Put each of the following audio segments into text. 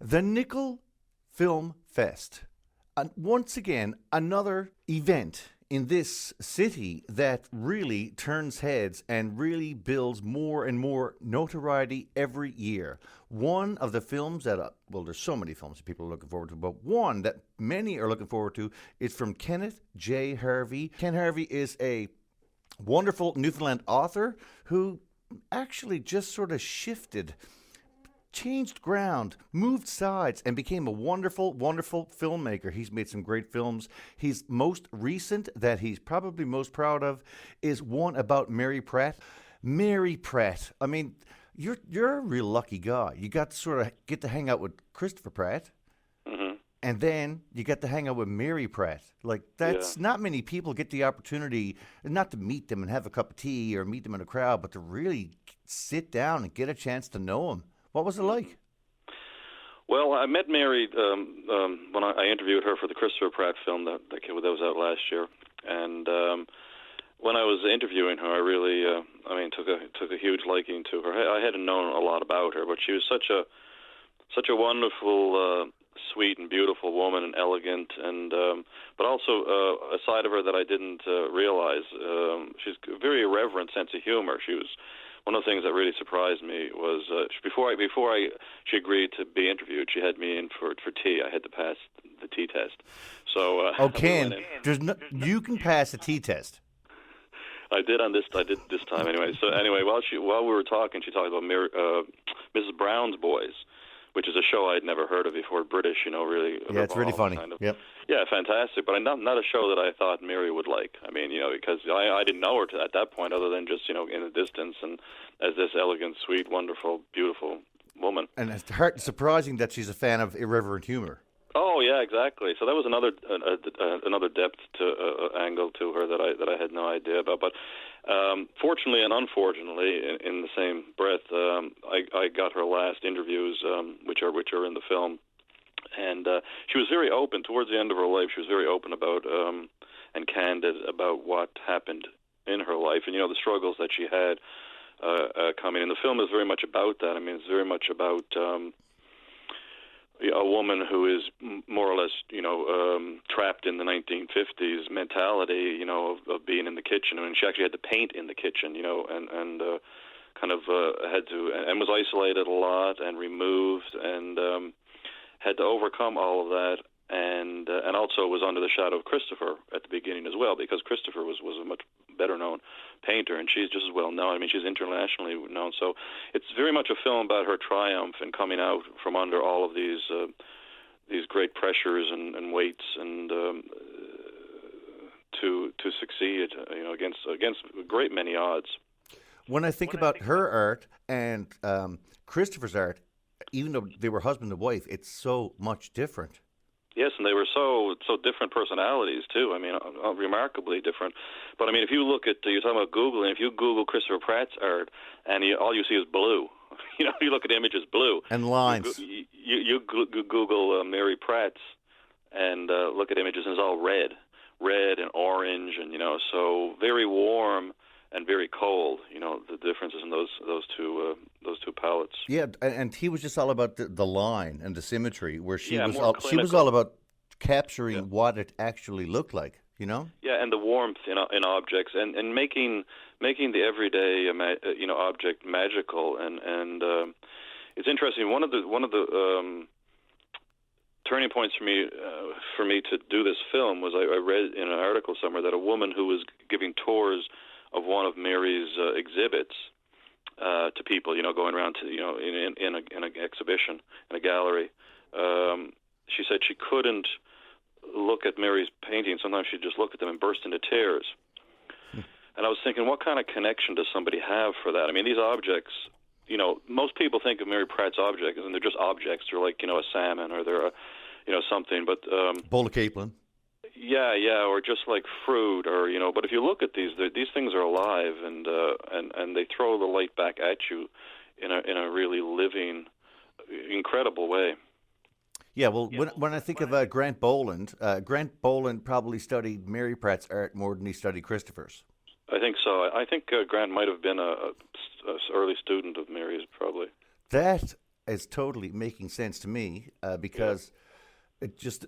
The Nickel Film Fest. And once again, another event in this city that really turns heads and really builds more and more notoriety every year. One of the films that, well, there's so many films that people are looking forward to, but one that many are looking forward to is from Kenneth J Harvey. Ken Harvey is a wonderful Newfoundland author who actually just sort of changed ground, moved sides, and became a wonderful, wonderful filmmaker. He's made some great films. His most recent, that he's probably most proud of, is one about Mary Pratt. Mary Pratt. I mean, you're a real lucky guy. You got to sort of get to hang out with Christopher Pratt, and then you get to hang out with Mary Pratt. Like, that's not many people get the opportunity, not to meet them and have a cup of tea or meet them in a crowd, but to really sit down and get a chance to know them. What was it like? Well, I met Mary when I interviewed her for the Christopher Pratt film that was out last year, and when I was interviewing her, I really, took a huge liking to her. I hadn't known a lot about her, but she was such a wonderful, sweet and beautiful woman, and elegant, and but also a side of her that I didn't realize. She's a very irreverent sense of humor. She was. One of the things that really surprised me was before she agreed to be interviewed, she had me in for tea. I had to pass the tea test. So Ken, you can pass a tea test. I did this time anyway. So anyway, while we were talking, she talked about Mrs. Brown's Boys, which is a show I'd never heard of before. British, really. Yeah, it's really funny. Kind of. Yep. Yeah, fantastic. But not a show that I thought Mary would like. I mean, because I didn't know her at that point, other than just in the distance, and as this elegant, sweet, wonderful, beautiful woman. And it's surprising that she's a fan of irreverent humor. Oh yeah, exactly. So that was another depth to angle to her that I had no idea about. But fortunately and unfortunately, in the same breath, I got her last interviews, which are in the film, and she was very open towards the end of her life. She was very open about and candid about what happened in her life, and the struggles that she had coming. And the film is very much about that. I mean, it's very much about a woman who is more or less, trapped in the 1950s mentality, of being in the kitchen. I mean, she actually had to paint in the kitchen, and kind of had to, and was isolated a lot and removed, and had to overcome all of that, and also was under the shadow of Christopher at the beginning as well, because Christopher was a much better known painter, and she's just as well known. I mean, she's internationally known. So it's very much a film about her triumph and coming out from under all of these great pressures and weights, and to succeed, against a great many odds. When I think about her art and Christopher's art, even though they were husband and wife, it's so much different. Yes, and they were so different personalities too. I mean, remarkably different. But I mean, if you look at, you're talking about Google, and if you Google Christopher Pratt's art, and all you see is blue. You look at images blue and lines. You Google Mary Pratt's and look at images, and it's all red and orange, and so very warm and very cold. The differences in those two palettes. Yeah, and he was just all about the line and the symmetry, where she was clinical. all about capturing what it actually looked like. Yeah, and the warmth in objects, and making the everyday object magical, and it's interesting. One of the turning points for me to do this film was I read in an article somewhere that a woman who was giving tours of one of Mary's exhibits to people, going around to in an exhibition in a gallery. She said she couldn't look at Mary's paintings. Sometimes she'd just look at them and burst into tears. And I was thinking, what kind of connection does somebody have for that? I mean, these objects, most people think of Mary Pratt's objects, and they're just objects. They're like, a salmon, or they're something. But bowl of capelin. Yeah, or just like fruit, or But if you look at these things are alive, and they throw the light back at you in a really living, incredible way. Yeah, well, when I think of Grant Boland probably studied Mary Pratt's art more than he studied Christopher's. I think so. I think Grant might have been a early student of Mary's, probably. That is totally making sense to me because it just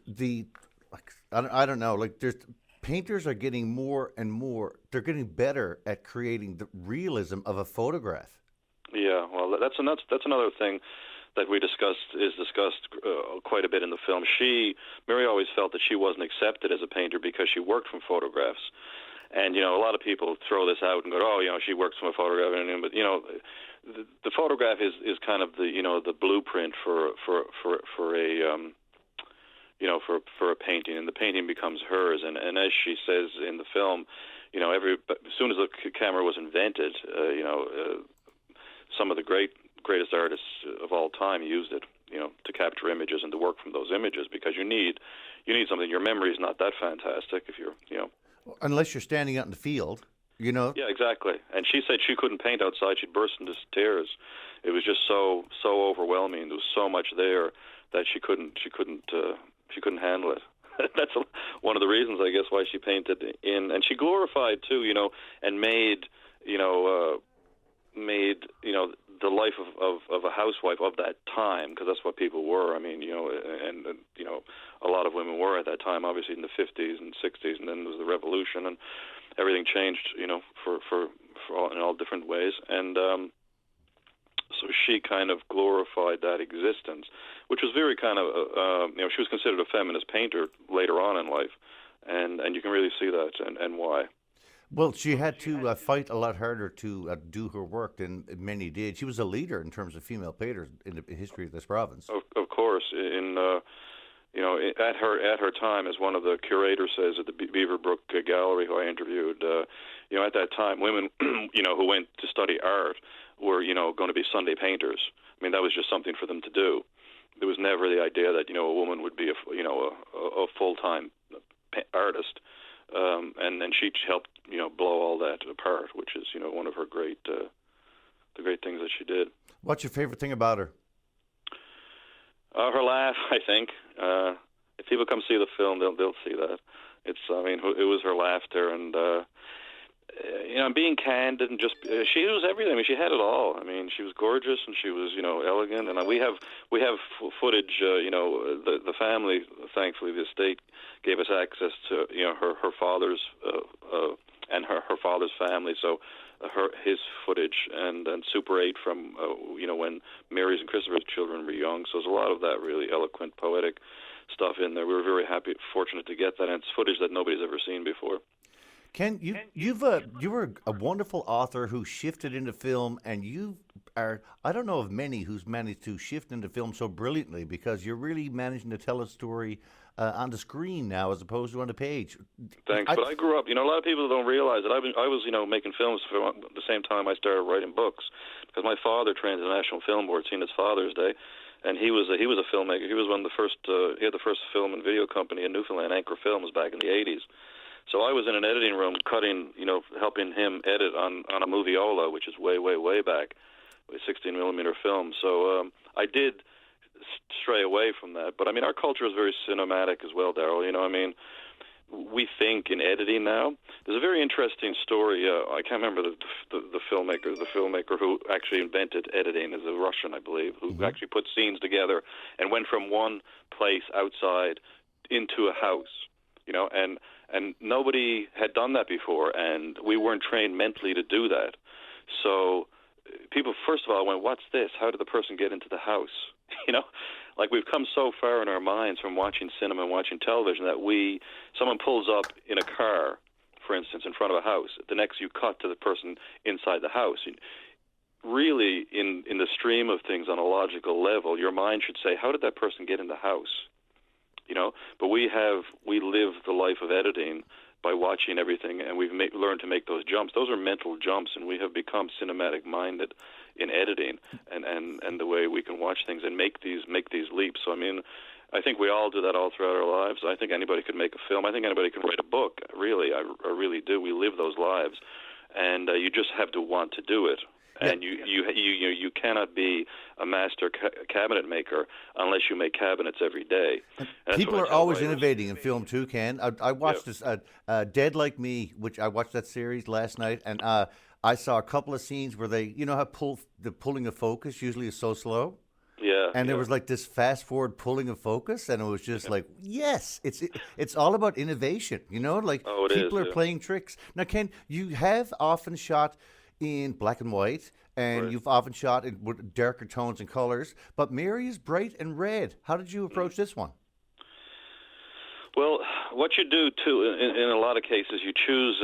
I don't know, like there's painters are getting more and more, they're getting better at creating the realism of a photograph. Yeah, well, that's another thing that we discussed quite a bit in the film. Mary always felt that she wasn't accepted as a painter because she worked from photographs. And, a lot of people throw this out and go, oh, she works from a photograph. But, the photograph is kind of the blueprint for a for a painting, and the painting becomes hers. And as she says in the film, as soon as the camera was invented, some of the greatest artists of all time used it, to capture images and to work from those images, because you need something. Your memory is not that fantastic if you're, Unless you're standing out in the field, Yeah, exactly. And she said she couldn't paint outside; she'd burst into tears. It was just so overwhelming. There was so much there that she couldn't handle it. That's one of the reasons, I guess, why she painted in, and she glorified too, and made the life of a housewife of that time, because that's what people were. I mean, and a lot of women were at that time, obviously in the 50s and 60s, and then there was the revolution, and everything changed, for in all different ways, and so she kind of glorified that existence, which was very kind of, she was considered a feminist painter later on in life, and you can really see that and why. Well, she had to fight a lot harder to do her work than many did. She was a leader in terms of female painters in the history of this province. Of course, at her time, as one of the curators says at the Beaverbrook Gallery, who I interviewed, at that time, women, who went to study art were, going to be Sunday painters. I mean, that was just something for them to do. There was never the idea that, a woman would be a full-time artist. And then she helped, blow all that apart, which is, one of her the great things that she did. What's your favorite thing about her? Her laugh, I think. If people come see the film, they'll see that. It was her laughter and, being candid and just she was everything. I mean, she had it all. I mean, she was gorgeous and she was, elegant. And we have footage. The family, thankfully, the estate gave us access to her father's and her father's family. So his footage and Super 8 from when Mary's and Christopher's children were young. So there's a lot of that really eloquent, poetic stuff in there. We were very fortunate to get that, and it's footage that nobody's ever seen before. Ken, you were a wonderful author who shifted into film, and you are, I don't know of many who's managed to shift into film so brilliantly, because you're really managing to tell a story on the screen now as opposed to on the page. Thanks, but I grew up, a lot of people don't realize that I was making films for the same time I started writing books, because my father trained at the National Film Board, seen his Father's Day, and he was a filmmaker. He was one of the first, he had the first film and video company in Newfoundland, Anchor Films, back in the 80s. So I was in an editing room cutting, helping him edit on a moviola, which is way, way, way back, with 16-millimeter film. So I did stray away from that. But, our culture is very cinematic as well, Darrell. We think in editing now. There's a very interesting story. I can't remember the filmmaker who actually invented editing, is a Russian, I believe, who actually put scenes together and went from one place outside into a house, and nobody had done that before, and we weren't trained mentally to do that. So people, first of all, went, what's this? How did the person get into the house? Like we've come so far in our minds from watching cinema and watching television that someone pulls up in a car, for instance, in front of a house. The next you cut to the person inside the house. Really, in the stream of things on a logical level, your mind should say, how did that person get in the house? But we live the life of editing by watching everything, and we've learned to make those jumps. Those are mental jumps, and we have become cinematic-minded in editing and the way we can watch things and make these leaps. So, I think we all do that all throughout our lives. I think anybody could make a film. I think anybody can write a book, really. I really do. We live those lives, and you just have to want to do it. And you cannot be a master cabinet maker unless you make cabinets every day. People are always innovating in film too, Ken. I watched this Dead Like Me, which I watched that series last night, and I saw a couple of scenes where they, how the pulling of focus usually is so slow. Yeah. And there yeah. was like this fast forward pulling of focus, and it was just like, yes, it's all about innovation, like Oh, it people is, are yeah. playing tricks. Now, Ken, you have often shot in black and white, and Right. you've often shot in with darker tones and colors, but Mary is bright and red. How did you approach this one? Well, what you do too, in a lot of cases, you choose.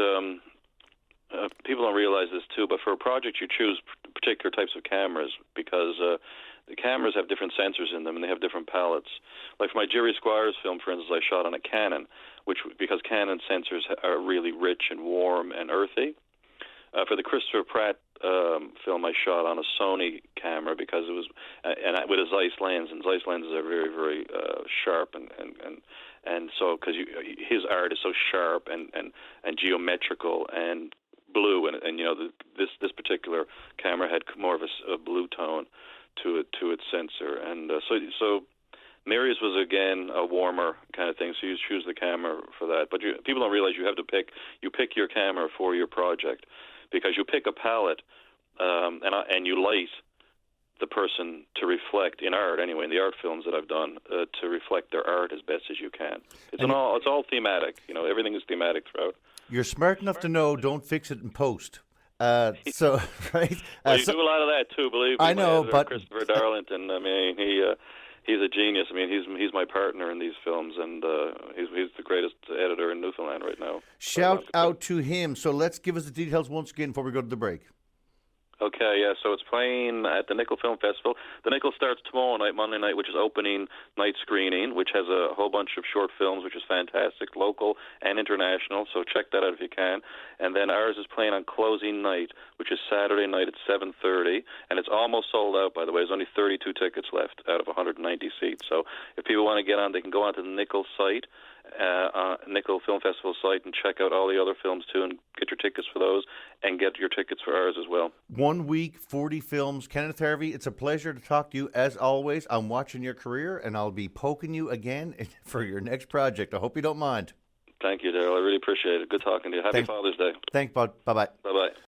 People don't realize this too, but for a project, you choose particular types of cameras because the cameras have different sensors in them and they have different palettes. Like for my Jerry Squires film, for instance, I shot on a Canon, because Canon sensors are really rich and warm and earthy. For the Christopher Pratt film, I shot on a Sony camera because it was, with a Zeiss lens, and Zeiss lenses are very, very sharp, and so because his art is so sharp and geometrical and blue, and this particular camera had more of a blue tone to its sensor, and so Mary's was again a warmer kind of thing, so you choose the camera for that. But people don't realize you pick your camera for your project, because you pick a palette and you light the person to reflect in art anyway, in the art films that I've done, to reflect their art as best as you can. It's all thematic. Everything is thematic throughout. You're smart enough to know don't fix it in post. So right, Well, you do a lot of that too. Believe me. I know, but Christopher Darlington. I mean, he's a genius. I mean, he's my partner in these films, and he's the greatest editor in Newfoundland right now. Shout out to him. So let's give us the details once again before we go to the break. Okay, yeah, so it's playing at the Nickel Film Festival. The Nickel starts tomorrow night, Monday night, which is opening night screening, which has a whole bunch of short films, which is fantastic, local and international, so check that out if you can. And then ours is playing on closing night, which is Saturday night at 7:30, and it's almost sold out, by the way. There's only 32 tickets left out of 190 seats. So if people want to get on, they can go onto the Nickel site, Nickel Film Festival site, and check out all the other films too, and get your tickets for those, and get your tickets for ours as well. 1 week, 40 films. Kenneth Harvey, it's a pleasure to talk to you as always. I'm watching your career, and I'll be poking you again for your next project. I hope you don't mind. Thank you, Darrell. I really appreciate it. Good talking to you. Happy Father's Day. Thanks, bud. Bye-bye. Bye-bye.